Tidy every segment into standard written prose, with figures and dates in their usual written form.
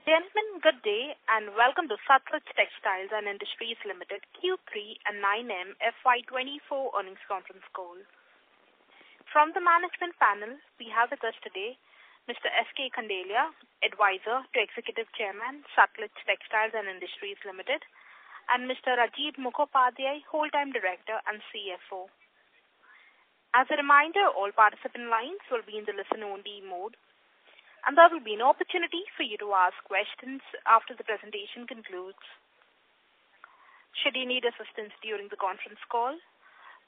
Gentlemen, good day and welcome to Sutlej Textiles and Industries Limited Q3 and 9M FY2024 earnings conference call. From the management panel, we have with us today Mr. S.K. Khandelia, Advisor to Executive Chairman, Sutlej Textiles and Industries Limited, and Mr. Rajiv Mukhopadhyay, Whole-Time Director and CFO. As a reminder, all participant lines will be in the listen-only mode, and there will be an opportunity for you to ask questions after the presentation concludes. Should you need assistance during the conference call,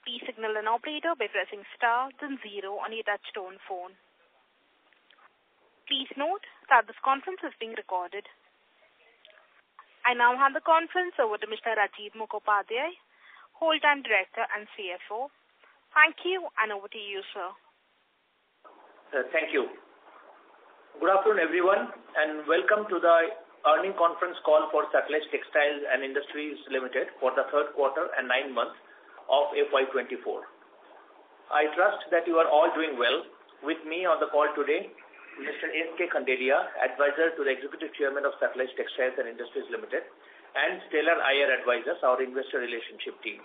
please signal an operator by pressing star then 0 on your touch-tone phone. Please note that this conference is being recorded. I now hand the conference over to Mr. Rajiv Mukhopadhyay, Whole-Time Director and CFO. Thank you, and over to you, sir. Thank you. Good afternoon, everyone, and welcome to the earnings conference call for Sutlej Textiles and Industries Limited for the third quarter and 9 months of FY24. I trust that you are all doing well. With me on the call today, Mr. S.K. Khandelia, Advisor to the Executive Chairman of Sutlej Textiles and Industries Limited, and Stellar IR Advisors, our investor relationship team.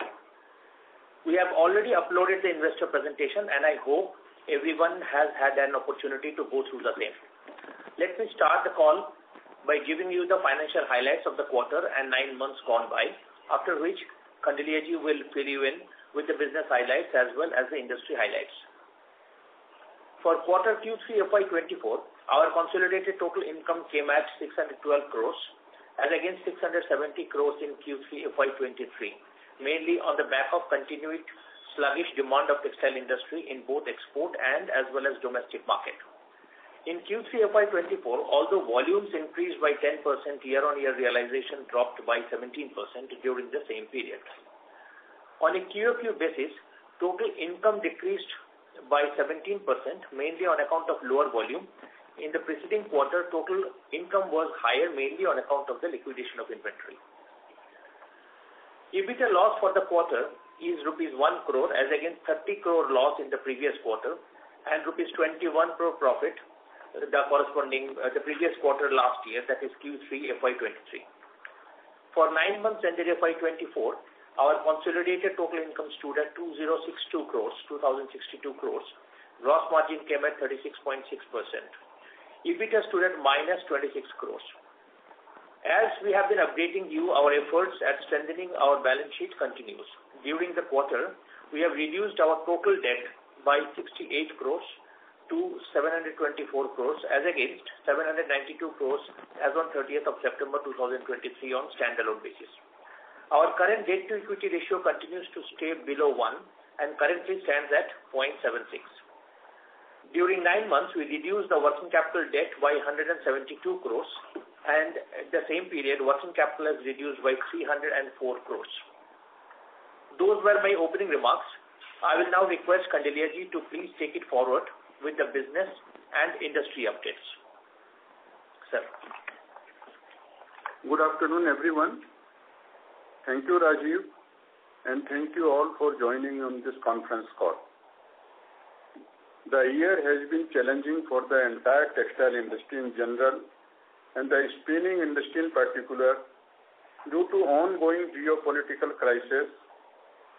We have already uploaded the investor presentation, and I hope everyone has had an opportunity to go through the same. Let me start the call by giving you the financial highlights of the quarter and 9 months gone by, after which Khandelia ji will fill you in with the business highlights as well as the industry highlights. For quarter Q3 FY24, our consolidated total income came at 612 crores as against 670 crores in Q3 FY23, mainly on the back of continued sluggish demand of textile industry in both export and as well as domestic market. In Q3 FY24, although volumes increased by 10%, year-on-year realization dropped by 17% during the same period. On a QOQ basis, total income decreased by 17%, mainly on account of lower volume. In the preceding quarter, total income was higher mainly on account of the liquidation of inventory. EBITDA loss for the quarter is rupees 1 crore as against 30 crore loss in the previous quarter and rupees 21 crore profit the corresponding the previous quarter last year, that is Q3 FY23. For 9 months ended FY24, our consolidated total income stood at 2062 crores. Gross margin came at 36.6%. EBITDA stood at minus 26 crores. As we have been updating you, our efforts at strengthening our balance sheet continues. During the quarter, we have reduced our total debt by 68 crores to 724 crores as against 792 crores as on 30th of September 2023 on standalone basis. Our current debt to equity ratio continues to stay below 1 and currently stands at 0.76. During 9 months, we reduced the working capital debt by 172 crores and at the same period, working capital has reduced by 304 crores. Those were my opening remarks. I will now request Khandelia ji to please take it forward with the business and industry updates. Sir. Good afternoon, everyone. Thank you, Rajiv, and thank you all for joining on this conference call. The year has been challenging for the entire textile industry in general and the spinning industry in particular due to ongoing geopolitical crisis,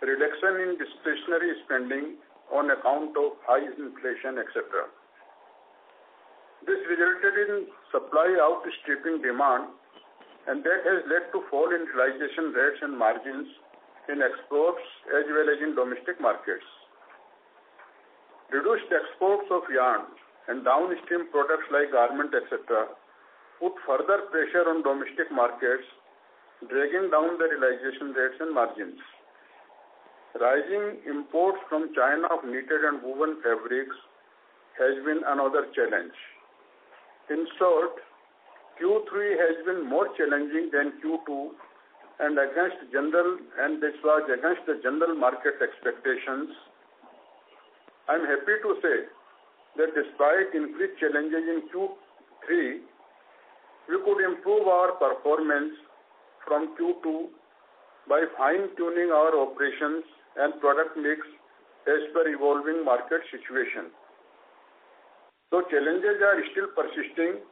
reduction in discretionary spending on account of high inflation, etc. This resulted in supply outstripping demand, and that has led to fall in realization rates and margins in exports as well as in domestic markets. Reduced exports of yarn and downstream products like garment, etc. put further pressure on domestic markets, dragging down the realization rates and margins. Rising imports from China of knitted and woven fabrics has been another challenge. In short, Q3 has been more challenging than Q2 and this was against the general market expectations. I am happy to say that despite increased challenges in Q3, we could improve our performance from Q2 by fine-tuning our operations and product mix as per evolving market situation. So challenges are still persisting.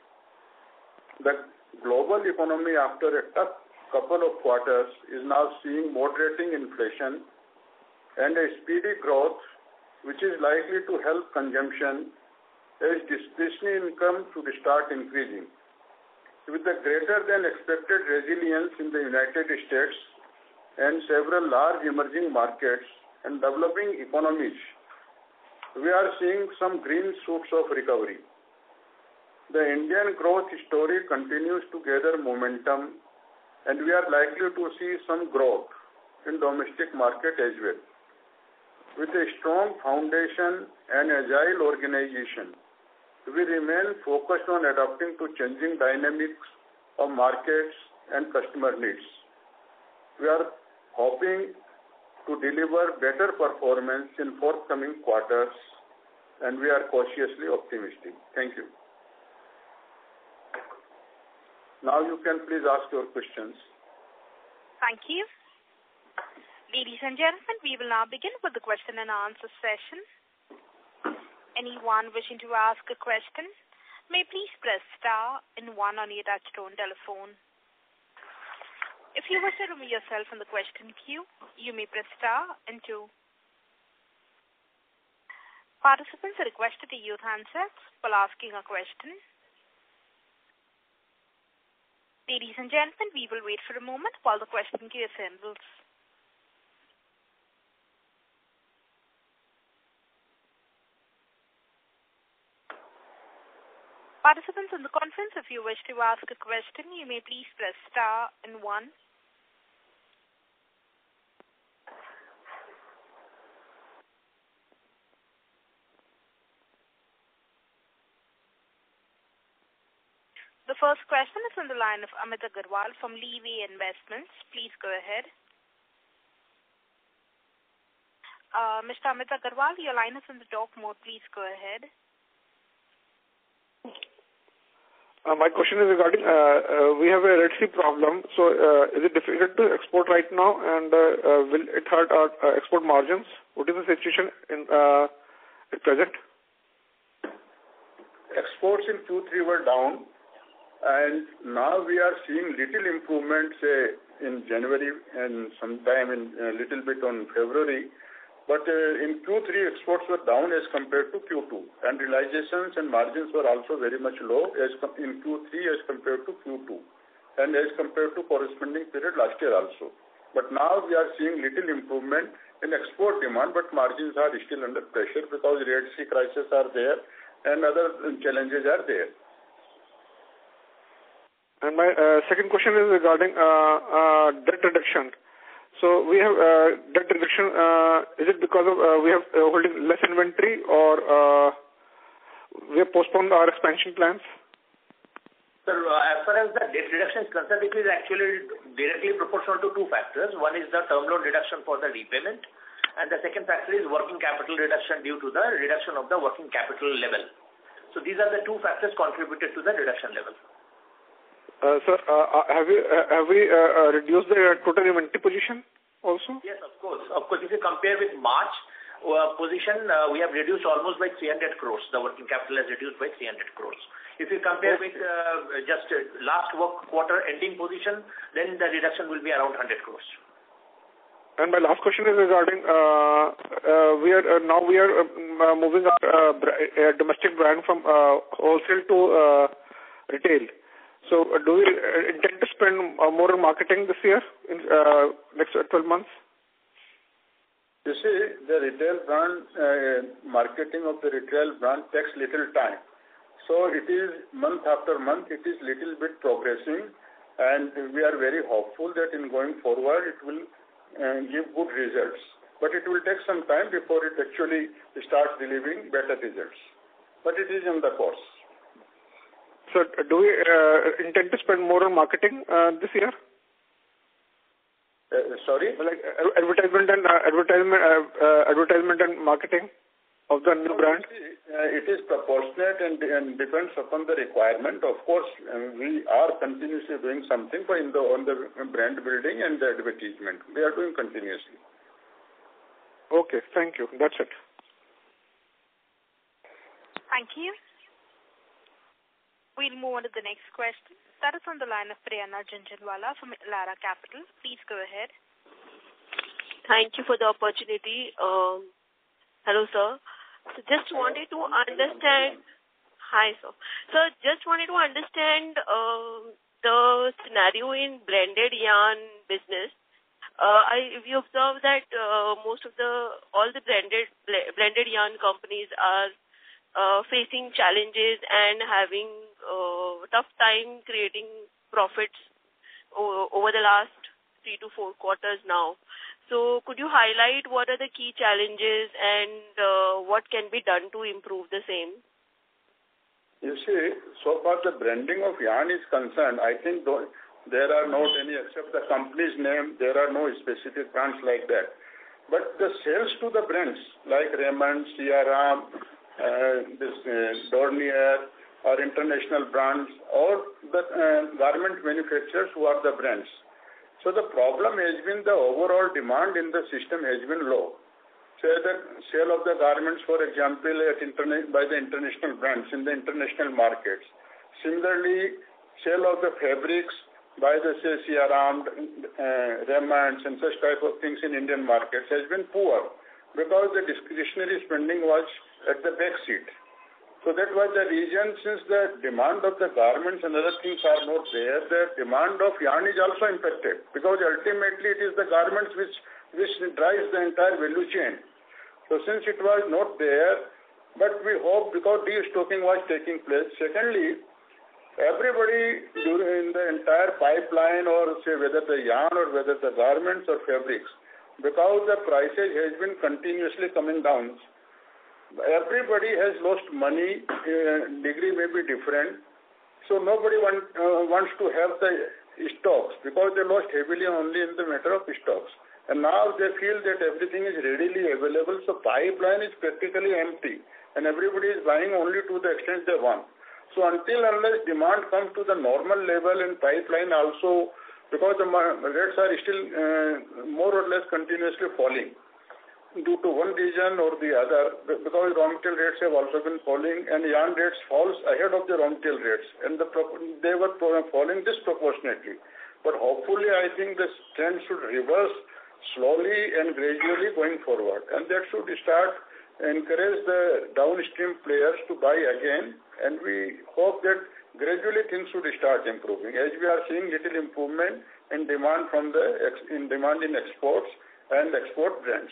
The global economy, after a tough couple of quarters, is now seeing moderating inflation and a speedy growth, which is likely to help consumption as discretionary income should start increasing. With the greater than expected resilience in the United States and several large emerging markets and developing economies, we are seeing some green shoots of recovery. The Indian growth story continues to gather momentum, and we are likely to see some growth in domestic market as well. With a strong foundation and agile organization, we remain focused on adapting to changing dynamics of markets and customer needs. We are hoping to deliver better performance in forthcoming quarters, and we are cautiously optimistic. Thank you. Now you can please ask your questions. Thank you. Ladies and gentlemen, we will now begin with the question and answer session. Anyone wishing to ask a question may please press star and 1 on your touchtone telephone. If you wish to remove yourself from the question queue, you may press star and 2. Participants are requested to use handsets while asking a question. Ladies and gentlemen, we will wait for a moment while the question queue assembles. Participants in the conference, if you wish to ask a question, you may please press star and 1. The first question is on the line of Amit Agarwal from Leeway Investments. Please go ahead. Mr. Amit Agarwal, your line is in the talk mode. Please go ahead. My question is regarding, we have a Red Sea problem, so is it difficult to export right now, and will it hurt our export margins? What is the situation at present? Exports in Q3 were down, and now we are seeing little improvement, say, in January and sometime in a little bit on February. But in Q3, exports were down as compared to Q2, and realizations and margins were also very much low in Q3 as compared to Q2, and as compared to corresponding period last year also. But now we are seeing little improvement in export demand, but margins are still under pressure because Red Sea crisis are there and other challenges are there. And my second question is regarding debt reduction. So we have debt reduction. Is it because of we have holding less inventory, or we have postponed our expansion plans? Sir, as far as the debt reduction is concerned, it is actually directly proportional to 2 factors. One is the term loan reduction for the repayment, and the second factor is working capital reduction due to the reduction of the working capital level. So these are the 2 factors contributed to the reduction level. Sir, have we reduced the total inventory position also? Yes, of course. Of course, if you compare with March position, we have reduced almost by 300 crores. The working capital has reduced by 300 crores. If you compare with just last quarter ending position, then the reduction will be around 100 crores. And my last question is regarding we are moving our domestic brand from wholesale to retail. So do we intend to spend more on marketing this year, in next 12 months? You see, the retail brand, marketing of the retail brand takes little time. So it is month after month, it is little bit progressing, and we are very hopeful that in going forward, it will give good results. But it will take some time before it actually starts delivering better results. But it is in the course. So do we intend to spend more on marketing this year? Sorry? Like advertisement and marketing of the new brand? It is proportionate and depends upon the requirement. Of course, we are continuously doing something on the brand building and the advertisement. We are doing continuously. Okay, thank you. That's it. Thank you. We'll move on to the next question. That is on the line of Priyana Jhunjhunwala from Elara Capital. Please go ahead. Thank you for the opportunity. Hello, sir. So just wanted to understand. Hi, sir. So just wanted to understand the scenario in blended yarn business. We observe that most of all the blended yarn companies are facing challenges and having tough time creating profits over the last 3 to 4 quarters now. So could you highlight what are the key challenges and what can be done to improve the same? You see, so far the branding of yarn is concerned, I think there are not any, except the company's name, there are no specific brands like that. But the sales to the brands like Raymond, Siaram, Dornier, or international brands, or the garment manufacturers who are the brands. So the problem has been the overall demand in the system has been low. Say the sale of the garments, for example, by the international brands in the international markets. Similarly, sale of the fabrics by the Siaram, Raymond, and such type of things in Indian markets has been poor because the discretionary spending was at the back seat. So that was the reason, since the demand of the garments and other things are not there, the demand of yarn is also impacted, because ultimately it is the garments which drives the entire value chain. So since it was not there, but we hope, because de-stocking was taking place. Secondly, everybody in the entire pipeline, or say whether the yarn or whether the garments or fabrics, because the prices has been continuously coming down, everybody has lost money. Degree may be different, so nobody wants to have the stocks, because they lost heavily only in the matter of stocks, and now they feel that everything is readily available, so pipeline is practically empty and everybody is buying only to the extent they want. So unless demand comes to the normal level and pipeline also, because the rates are still more or less continuously falling due to one reason or the other, because raw material rates have also been falling, and yarn rates falls ahead of the raw material rates, and they were falling disproportionately. But hopefully I think this trend should reverse slowly and gradually going forward, and that should start encourage the downstream players to buy again, and we hope that gradually things should start improving, as we are seeing little improvement in demand demand in exports and export brands.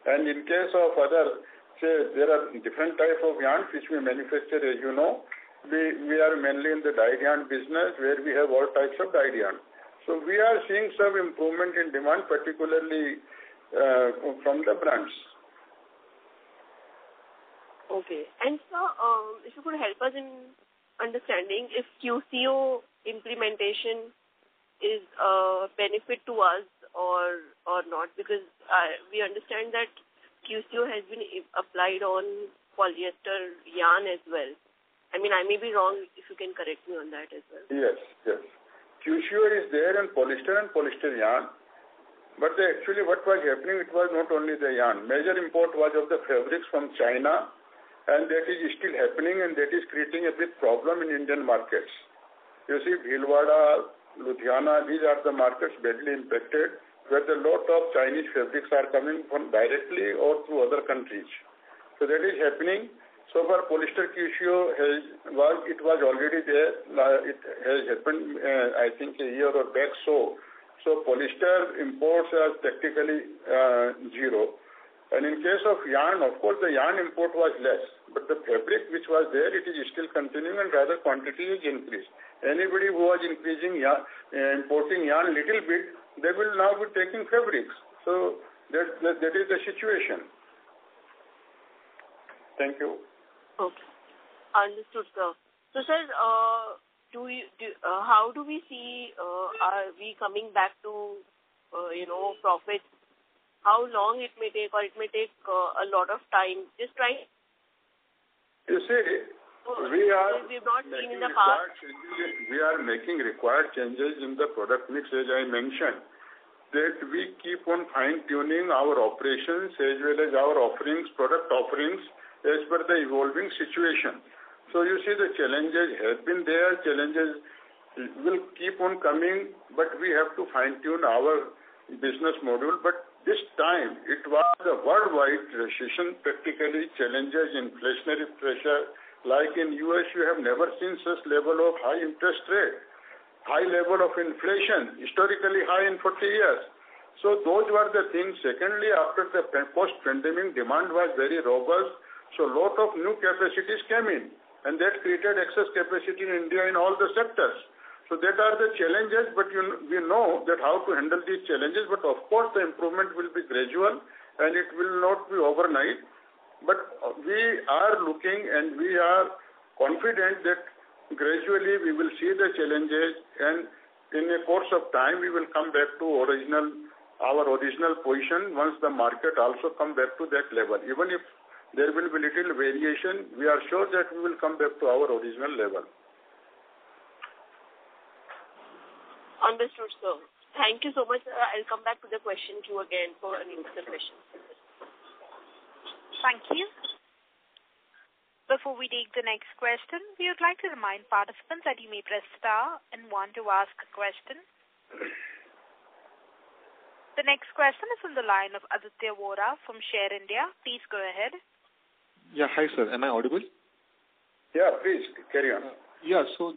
And in case of other, say, there are different type of yarns which we manufacture, as you know. We are mainly in the dyed yarn business, where we have all types of dyed yarn. So we are seeing some improvement in demand, particularly from the brands. Okay. And sir, if you could help us in understanding if QCO implementation is a benefit to us or not, because we understand that QCO has been applied on polyester yarn as well. I mean, I may be wrong, if you can correct me on that as well. Yes. QCO is there in polyester and polyester yarn, but actually what was happening, it was not only the yarn. Major import was of the fabrics from China, and that is still happening, and that is creating a big problem in Indian markets. You see, Bhilwara, Ludhiana, these are the markets badly impacted, where the lot of Chinese fabrics are coming from directly or through other countries. So that is happening. So far, polyester QCO was already there. It has happened, I think, a year or back. So polyester imports are practically zero. And in case of yarn, of course, the yarn import was less, but the fabric which was there, it is still continuing, and rather quantity is increased. Anybody who was importing yarn little bit, they will now be taking fabrics. So that is the situation. Thank you. Okay. Understood, sir. So, sir, how do we see, are we coming back to, profits? How long it may take, or it may take a lot of time? Just trying. You see, we are making required changes in the product mix, as I mentioned, that we keep on fine-tuning our operations as well as our product offerings, as per the evolving situation. So you see, the challenges have been there. Challenges will keep on coming, but we have to fine-tune our business model. But this time, it was a worldwide recession, practically challenges, inflationary pressure. Like in US, you have never seen such level of high interest rate, high level of inflation, historically high in 40 years. So those were the things. Secondly, after the post-pandemic, demand was very robust. So a lot of new capacities came in, and that created excess capacity in India in all the sectors. So that are the challenges, but we know that how to handle these challenges. But of course, the improvement will be gradual, and it will not be overnight. But we are looking, and we are confident that gradually we will see the challenges, and in a course of time, we will come back to our original position once the market also come back to that level. Even if there will be little variation, we are sure that we will come back to our original level. Understood, sir. Thank you so much, sir. I'll come back to the question queue again for any other questions. Thank you. Before we take the next question, we would like to remind participants that you may press star and one to ask a question. The next question is on the line of Aditya Vora from Share India. Please go ahead. Yeah, hi sir. Am I audible? Yeah, please carry on. So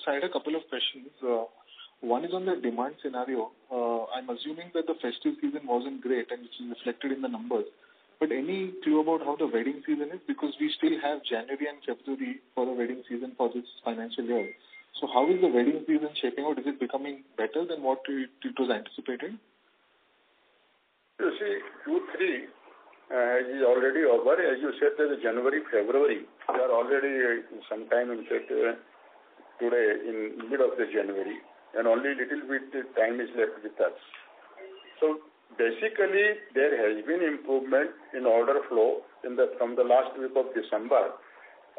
I had a couple of questions. One is on the demand scenario. I'm assuming that the festive season wasn't great and which is reflected in the numbers. But any clue about how the wedding season is? Because we still have January and February for the wedding season for this financial year. So how is the wedding season shaping out? Is it becoming better than what it was anticipated? You see, Q3 is already over. As you said, that January, February, we are already sometime in fact today in mid of the January, and only little bit time is left with us. So basically, there has been improvement in order flow from the last week of December,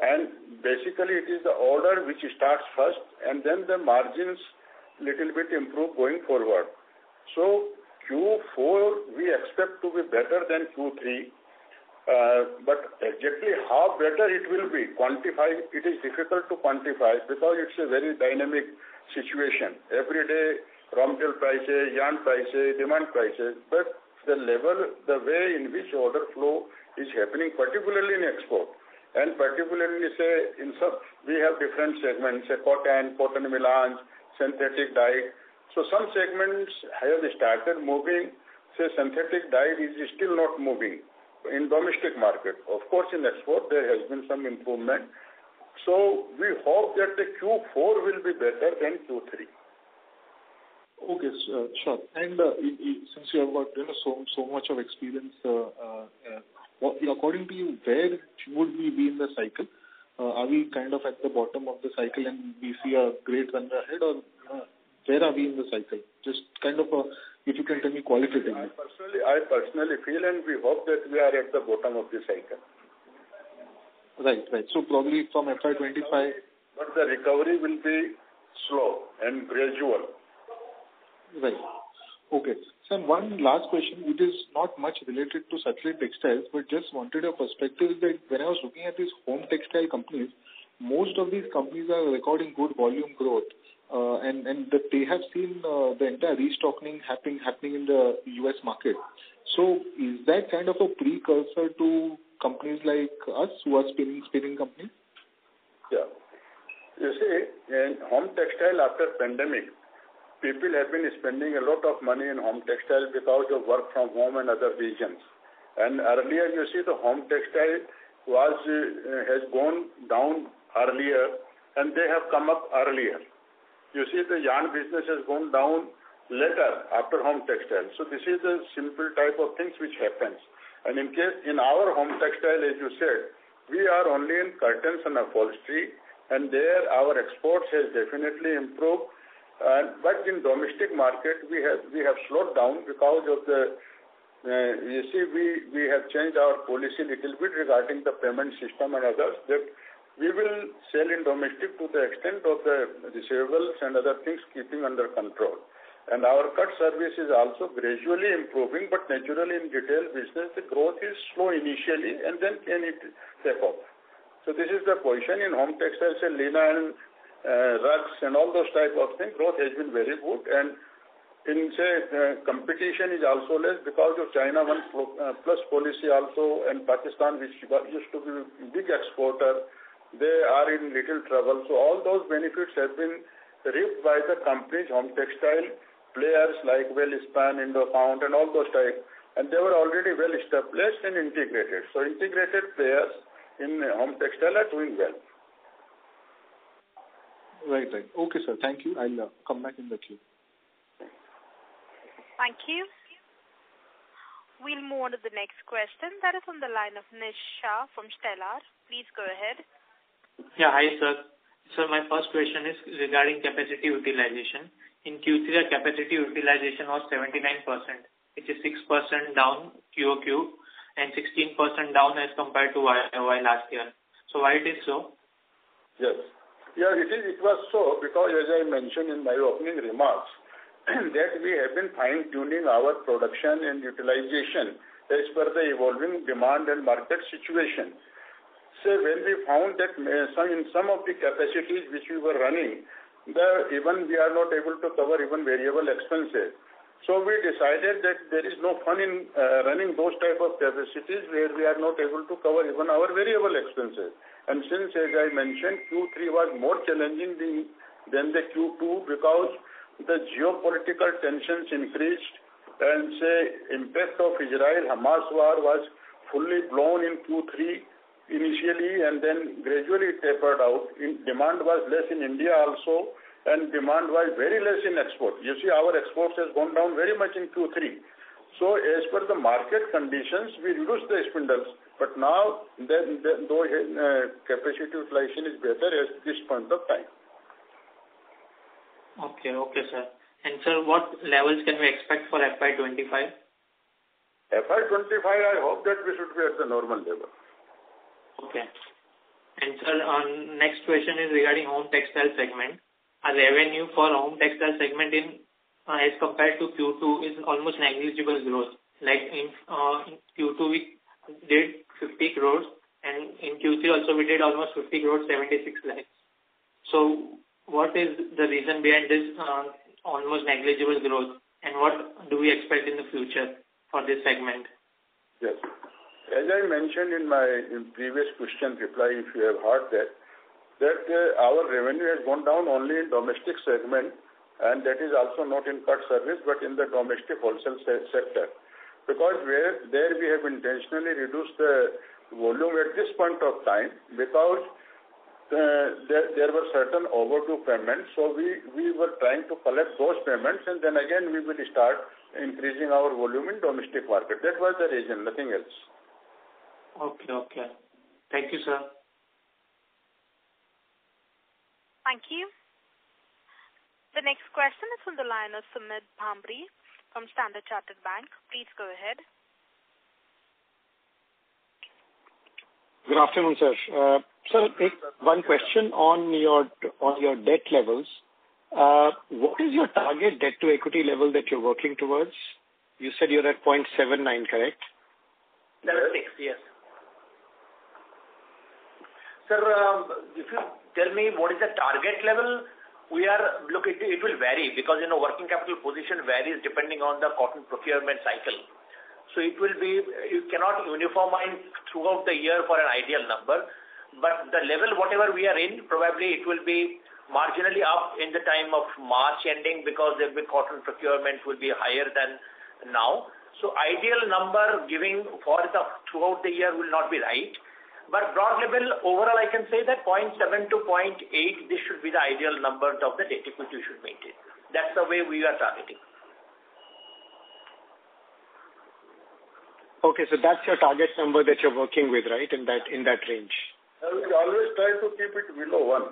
and basically it is the order which starts first, and then the margins little bit improve going forward. So Q4 we expect to be better than Q3, but exactly how better it will be, it is difficult to quantify because it's a very dynamic situation. Every day, raw material prices, yarn prices, demand prices, but the way in which order flow is happening, particularly in export, and particularly we have different segments, cotton melange, synthetic dye. So some segments have started moving, synthetic dye is still not moving in domestic market. Of course, in export, there has been some improvement. So we hope that the Q4 will be better than Q3. Okay, sure. And since you have got so much of experience, according to you, where would we be in the cycle? Are we kind of at the bottom of the cycle and we see a great run ahead, or where are we in the cycle? Just kind of if you can tell me qualitatively. I personally feel, and we hope that we are at the bottom of the cycle. Right. So probably from FY25. But the recovery will be slow and gradual. Right. Okay. So one last question, which is not much related to Sutlej Textiles, but just wanted a perspective that when I was looking at these home textile companies, most of these companies are recording good volume growth, and that they have seen the entire restocking happening in the US market. So is that kind of a precursor to companies like us who are spinning companies? Yeah. You see, in home textile after pandemic, people have been spending a lot of money in home textile because of work from home and other reasons. And earlier, you see, the home textile has gone down earlier, and they have come up earlier. You see, the yarn business has gone down later after home textile. So this is the simple type of things which happens. And in our home textile, as you said, we are only in curtains and upholstery, and there our exports has definitely improved. But in domestic market, we have slowed down because of we have changed our policy a little bit regarding the payment system and others, that we will sell in domestic to the extent of the receivables and other things keeping under control. And our cut service is also gradually improving, but naturally in retail business, the growth is slow initially and then can it take off. So this is the position in home textiles and linen and rugs and all those type of things, growth has been very good. And in competition is also less because of China 1+ policy also, and Pakistan, which used to be a big exporter, they are in little trouble. So all those benefits have been reaped by the companies, home textile players like Welspun, Indofound and all those type, and they were already well established and integrated. So integrated players in home textile are doing well. Right. Okay, sir. Thank you. I'll come back in the queue. Thank you. We'll move on to the next question. That is on the line of Nish Shah from Stellar. Please go ahead. Yeah, hi, sir. So my first question is regarding capacity utilization. In Q3, the capacity utilization was 79%, which is 6% down QOQ and 16% down as compared to YOY last year. So why it is so? Yes. Yeah, it was so because, as I mentioned in my opening remarks, that we have been fine-tuning our production and utilization as per the evolving demand and market situation. So when we found that in some of the capacities which we were running, even we are not able to cover even variable expenses. So we decided that there is no fun in running those type of capacities where we are not able to cover even our variable expenses. And since, as I mentioned, Q3 was more challenging than the Q2 because the geopolitical tensions increased and impact of Israel-Hamas war was fully blown in Q3 initially and then gradually tapered out. Demand was less in India also and demand was very less in export. You see, our exports has gone down very much in Q3. So as per the market conditions, we reduced the spindles. But now, though capacity utilization is better at this point of time. Okay, sir. And sir, what levels can we expect for FY25? FY25, I hope that we should be at the normal level. Okay. And sir, next question is regarding home textile segment. Our revenue for home textile segment as compared to Q2 is almost negligible growth. Like in Q2 we did 50 crores and in Q3 also we did almost 50 crores, 76 lakhs. So what is the reason behind this almost negligible growth and what do we expect in the future for this segment? Yes. As I mentioned in my previous question reply, if you have heard that our revenue has gone down only in domestic segment and that is also not in cut service but in the domestic wholesale sector. Because there we have intentionally reduced the volume at this point of time because there were certain overdue payments. So we were trying to collect those payments and then again we will start increasing our volume in domestic market. That was the reason, nothing else. Okay. Thank you, sir. Thank you. The next question is from the line of Sumit Bhambri from Standard Chartered Bank. Please go ahead. Good afternoon, sir. Sir, one question on your debt levels. What is your target debt to equity level that you're working towards? You said you're at 0.79, correct? That's 6, yes. Sir, if you tell me what is the target level, it will vary because, working capital position varies depending on the cotton procurement cycle. So it will be, you cannot uniformize throughout the year for an ideal number, but the level whatever we are in, probably it will be marginally up in the time of March ending because the cotton procurement will be higher than now. So ideal number giving for the throughout the year will not be right. But broad level, overall, I can say that 0.7 to 0.8, this should be the ideal number of the debt equity you should maintain. That's the way we are targeting. Okay, so that's your target number that you're working with, right, in that range? We always try to keep it below 1,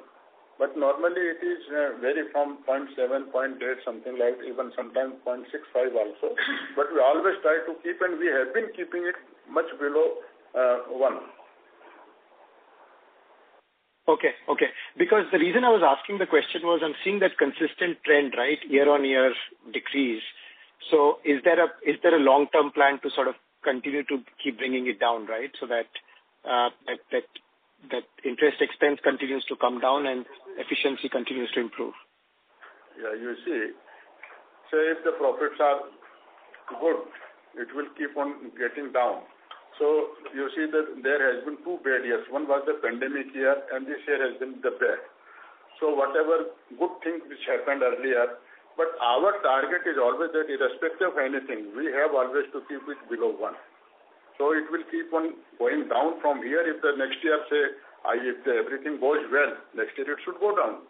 but normally it is vary from 0.7, 0.8, something like even sometimes 0.65 also. But we always try to keep, and we have been keeping it much below 1. Okay. Because the reason I was asking the question was I'm seeing that consistent trend, right, year-on-year decrease. So is there a long-term plan to sort of continue to keep bringing it down, right, so that interest expense continues to come down and efficiency continues to improve? Yeah, you see, say if the profits are good, it will keep on getting down. So you see that there has been 2 bad years. One was the pandemic year, and this year has been the bad. So whatever good things which happened earlier, but our target is always that irrespective of anything, we have always to keep it below 1. So it will keep on going down from here. If the next year, say, if everything goes well, next year it should go down.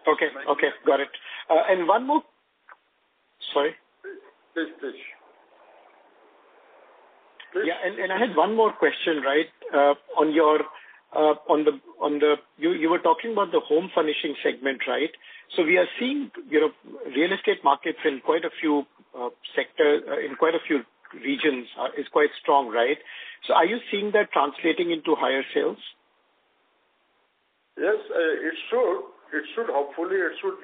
Okay, got it. And one more. Sorry. Please. Yeah, and I had one more question, right? You were talking about the home furnishing segment, right? So we are seeing, real estate markets in quite a few sectors, in quite a few regions is quite strong, right? So are you seeing that translating into higher sales? Yes, it should. Hopefully, it should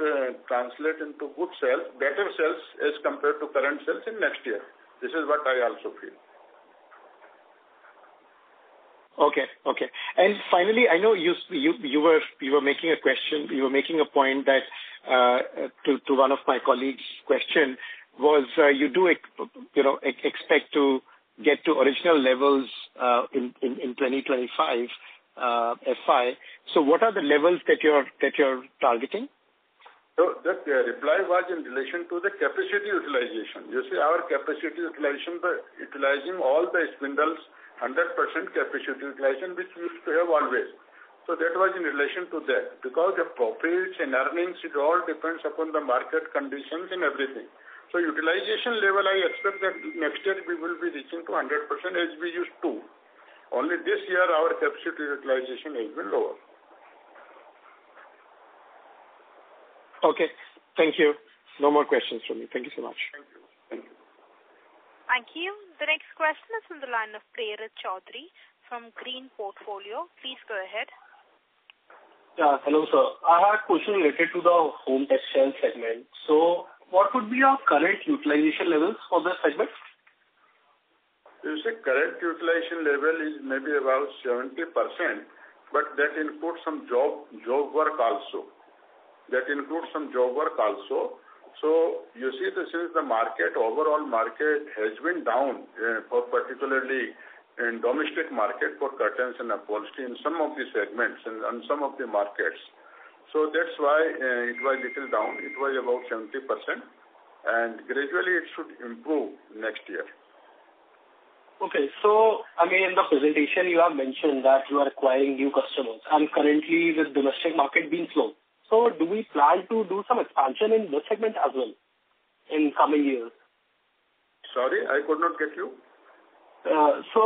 translate into good sales, better sales as compared to current sales in next year. This is what I also feel. Okay. And finally, I know you were making a question. You were making a point that to one of my colleagues' question was you do expect to get to original levels in 2025 FY. So what are the levels that you're targeting? So the reply was in relation to the capacity utilization. You see, our capacity utilization, utilizing all the spindles, 100% capacity utilization, which we used to have always. So that was in relation to that. Because the profits and earnings, it all depends upon the market conditions and everything. So utilization level, I expect that next year we will be reaching to 100% as we used to. Only this year our capacity utilization has been lower. Okay. Thank you. No more questions from me. Thank you so much. Thank you. The next question is from the line of Prerit Chaudhary from Green Portfolio. Please go ahead. Yeah, hello sir. I have a question related to the home textile segment. So what would be our current utilization levels for the segment? You see, current utilization level is maybe about 70%, but that includes some job work also. So you see, since the overall market has been down, particularly in domestic market for curtains and upholstery in some of the segments and on some of the markets. So that's why it was little down. It was about 70%, and gradually it should improve next year. Okay, so in the presentation you have mentioned that you are acquiring new customers, and currently with domestic market being slow. So do we plan to do some expansion in this segment as well in coming years? Sorry, I could not get you. So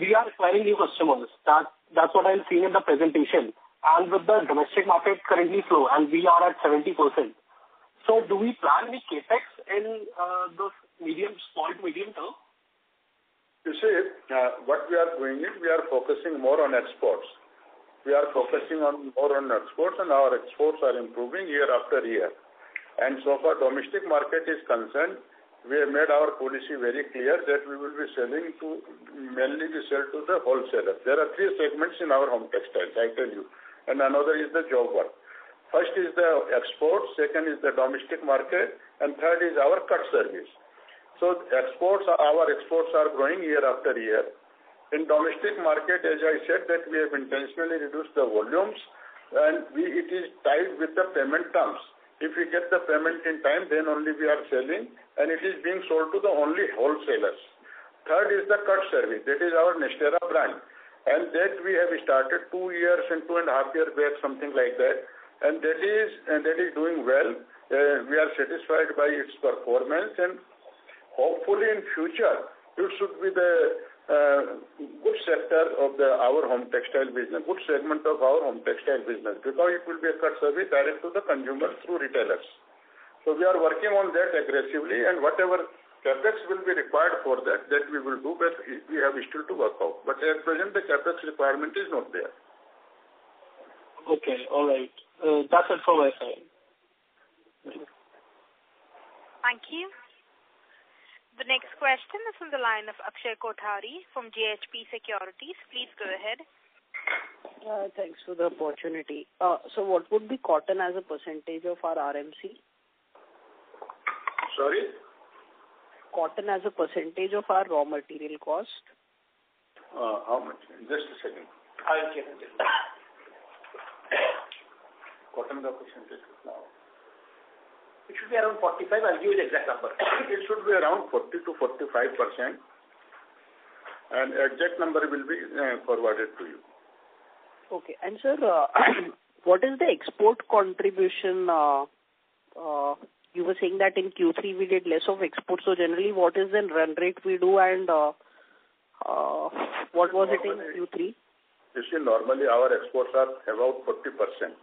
we are acquiring new customers. That's what I'm seeing in the presentation. And with the domestic market currently slow, and we are at 70%. So do we plan any capex in those small to medium term? You see, what we are doing is we are focusing more on exports. We are focusing more on exports, and our exports are improving year after year. And so far domestic market is concerned, we have made our policy very clear that we will be selling to, mainly we sell to the wholesalers. There are 3 segments in our home textiles, I tell you, and another is the job work. First is the export, second is the domestic market, and third is our cut service. So our exports are growing year after year. In domestic market, as I said, that we have intentionally reduced the volumes, and it is tied with the payment terms. If we get the payment in time, then only we are selling, and it is being sold to the only wholesalers. Third is the cut service. That is our Nestera brand, and that we have started 2 years and 2.5 years back, something like that, and that is doing well. We are satisfied by its performance, and hopefully in future it should be the good sector of our home textile business, good segment of our home textile business, because it will be a cut service direct to the consumer through retailers. So we are working on that aggressively, and whatever capex will be required for that we will do, but we have still to work out. But at present, the capex requirement is not there. Okay, all right. That's it from my side. Thank you. The next question is from the line of Akshay Kothari from JHP Securities. Please go ahead. Thanks for the opportunity. So what would be cotton as a percentage of our RMC? Sorry? Cotton as a percentage of our raw material cost? How much? Just a second. I'll check it. Cotton the percentage now. It should be around 45. I'll give you the exact number. It should be around 40 to 45%. And exact number will be forwarded to you. Okay. And sir, what is the export contribution? You were saying that in Q3 we did less of exports. So generally, what is the run rate we do, and what was it in Q3? You see, normally our exports are about 40%.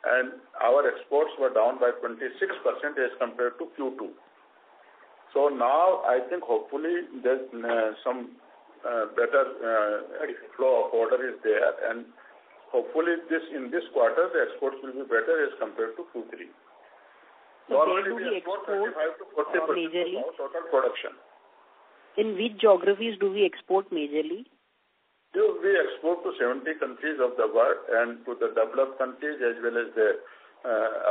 And our exports were down by 26% as compared to Q2. So now I think hopefully there's some better flow of order is there, and hopefully in this quarter the exports will be better as compared to Q3. So where do we export 35 to 40% majorly? of our total production. In which geographies do we export majorly? We export to 70 countries of the world and to the developed countries as well as the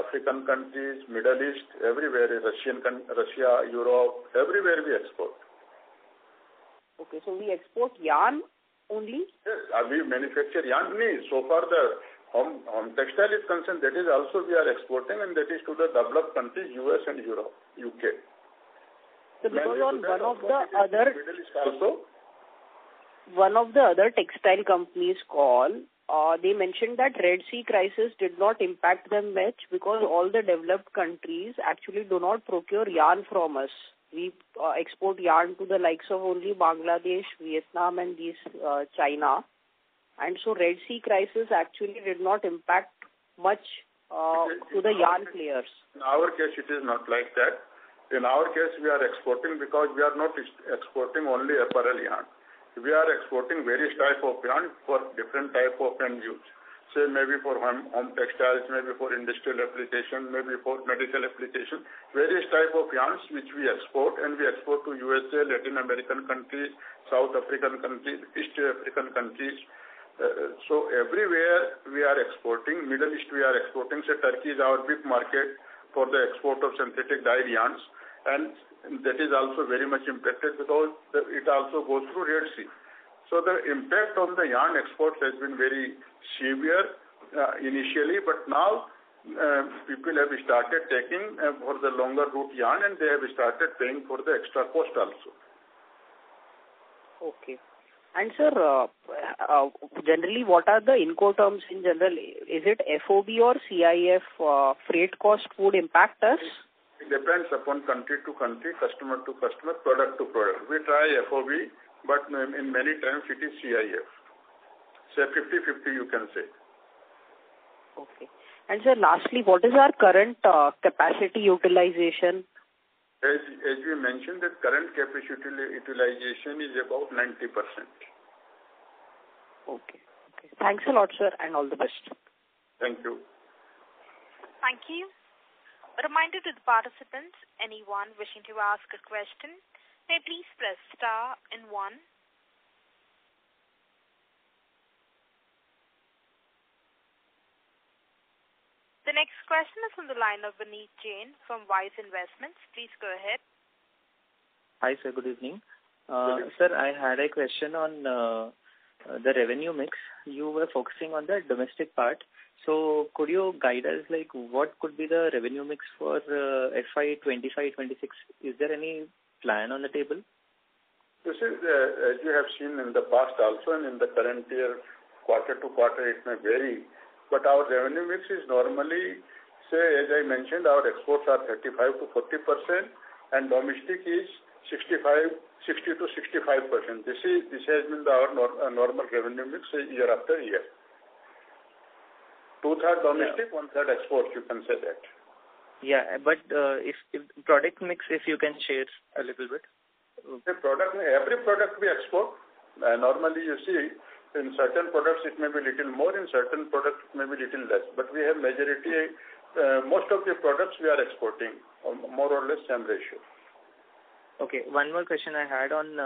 African countries, Middle East, everywhere, Russia, Europe, everywhere we export. Okay, so we export yarn only? Yes, we manufacture yarn. So far the home textile is concerned, that is also we are exporting, and that is to the developed countries, US and Europe, UK. So because on one of the other... Middle East also. One of the other textile companies call, they mentioned that Red Sea crisis did not impact them much because all the developed countries actually do not procure yarn from us. We export yarn to the likes of only Bangladesh, Vietnam and China. And so Red Sea crisis actually did not impact much to the yarn players. In our case, it is not like that. In our case, we are exporting because we are not exporting only apparel yarn. We are exporting various type of yarn for different type of end use. Say maybe for home textiles, maybe for industrial application, maybe for medical application. Various type of yarns which we export, and we export to USA, Latin American countries, South African countries, East African countries. So everywhere we are exporting. Middle East we are exporting. Say Turkey is our big market for the export of synthetic dyed yarns. And that is also very much impacted because it also goes through Red Sea. So the impact on the yarn exports has been very severe initially, but now people have started taking for the longer route yarn, and they have started paying for the extra cost also. Okay. And sir, generally what are the Incoterms in general? Is it FOB or CIF freight cost would impact us? It depends upon country to country, customer to customer, product to product. We try FOB, but in many times it is CIF. Say 50-50 you can say. Okay. And sir, lastly, what is our current capacity utilization? As we mentioned, the current capacity utilization is about 90%. Okay. Thanks a lot, sir, and all the best. Thank you. Thank you. A reminder to the participants, anyone wishing to ask a question, may please press star and 1. The next question is from the line of Vineet Jain from Wise Investments. Please go ahead. Hi, sir. Good evening. Sir, I had a question on the revenue mix. You were focusing on the domestic part. So could you guide us, like, what could be the revenue mix for FY2025-24? Is there any plan on the table? This is, as you have seen in the past also, and in the current year, quarter to quarter, it may vary. But our revenue mix is normally, say, as I mentioned, our exports are 35 to 40%, and domestic is 60 to 65%. This has been our normal revenue mix year after year. 2/3 domestic, 1/3 export, you can say that. Yeah, but if product mix, if you can share a little bit. Every product we export. Normally, you see, in certain products it may be little more, in certain products it may be little less. But we have majority, most of the products we are exporting, more or less same ratio. Okay, one more question I had on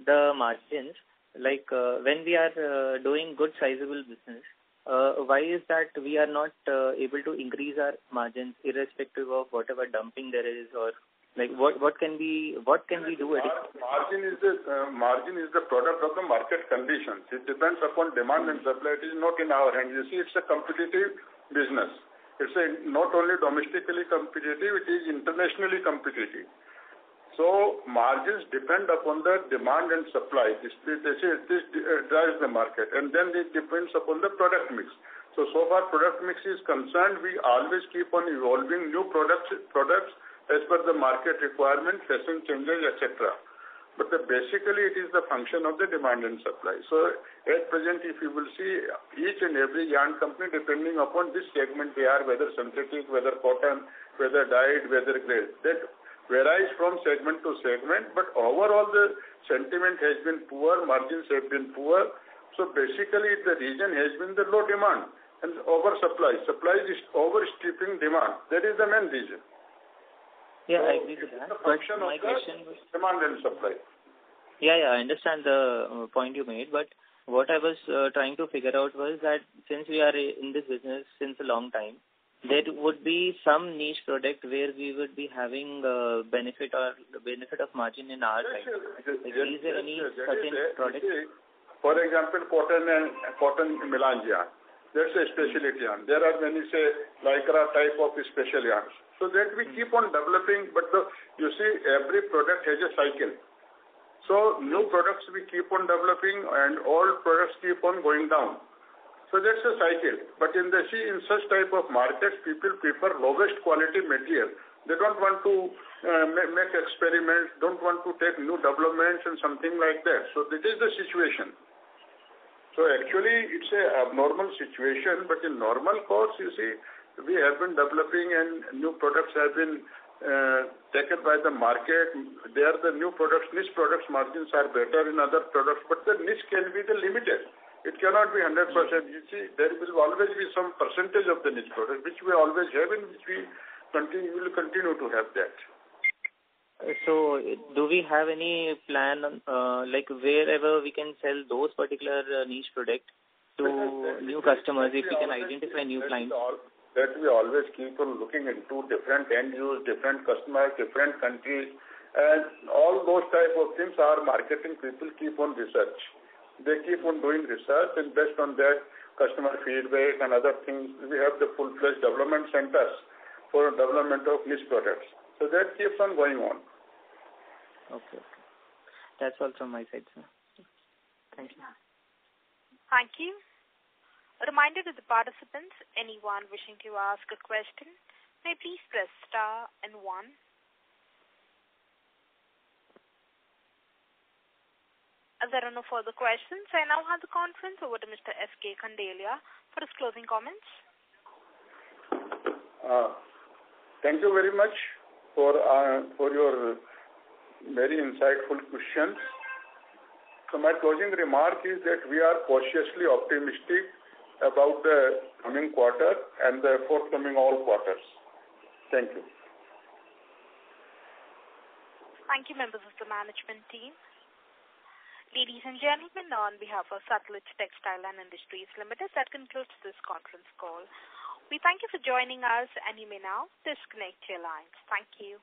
the margins. Like when we are doing good sizable business, why is that we are not able to increase our margins irrespective of whatever dumping there is, or like what can we do? Margin is the product of the market conditions. It depends upon demand and supply. It is not in our hands. You see, it's a competitive business. It's not only domestically competitive, it is internationally competitive. So margins depend upon the demand and supply. This drives the market, and then it depends upon the product mix. So far product mix is concerned, we always keep on evolving new products as per the market requirement, fashion changes, etc. But basically it is the function of the demand and supply. So at present, if you will see, each and every yarn company, depending upon this segment they are, whether synthetic, whether cotton, whether dyed, whether grade, that varies from segment to segment, but overall the sentiment has been poor, margins have been poor. So basically the reason has been the low demand and oversupply. Supply is overstripping demand. That is the main reason. Yeah, I agree with that. But my question was demand and supply. Yeah, I understand the point you made, but what I was trying to figure out was that since we are in this business since a long time, there would be some niche product where we would be having benefit of margin in our side. Is there any certain product? For example, cotton melange yarn. That's a specialty yarn. There are many, lycra type of special yarns. So that we keep on developing, but you see, every product has a cycle. So new products we keep on developing, and old products keep on going down. So that's a cycle. But in such type of markets, people prefer lowest quality material. They don't want to make experiments, don't want to take new developments and something like that. So that is the situation. So actually, it's a abnormal situation, but in normal course, you see, we have been developing and new products have been taken by the market. There the new products, niche products margins are better in other products, but the niche can be limited. It cannot be 100%. You see, there will always be some percentage of the niche product, which we always have and which we will continue to have that. So do we have any plan like wherever we can sell those particular niche products to new customers if we can identify new clients? That we always keep on looking into different end use, different customers, different countries, and all those type of things our marketing people keep on research. They keep on doing research, and based on that customer feedback and other things, we have the full-fledged development centers for development of niche products. So that keeps on going on. Okay. That's all from my side, sir. Thank you. Thank you. A reminder to the participants, anyone wishing to ask a question, may please press star and 1. As there are no further questions, I now hand the conference over to Mr. S.K. Khandelia for his closing comments. Thank you very much for your very insightful questions. So my closing remark is that we are cautiously optimistic about the coming quarter and the forthcoming all quarters. Thank you. Thank you, members of the management team. Ladies and gentlemen, on behalf of Sutlej Textiles and Industries Limited, that concludes this conference call. We thank you for joining us, and you may now disconnect your lines. Thank you.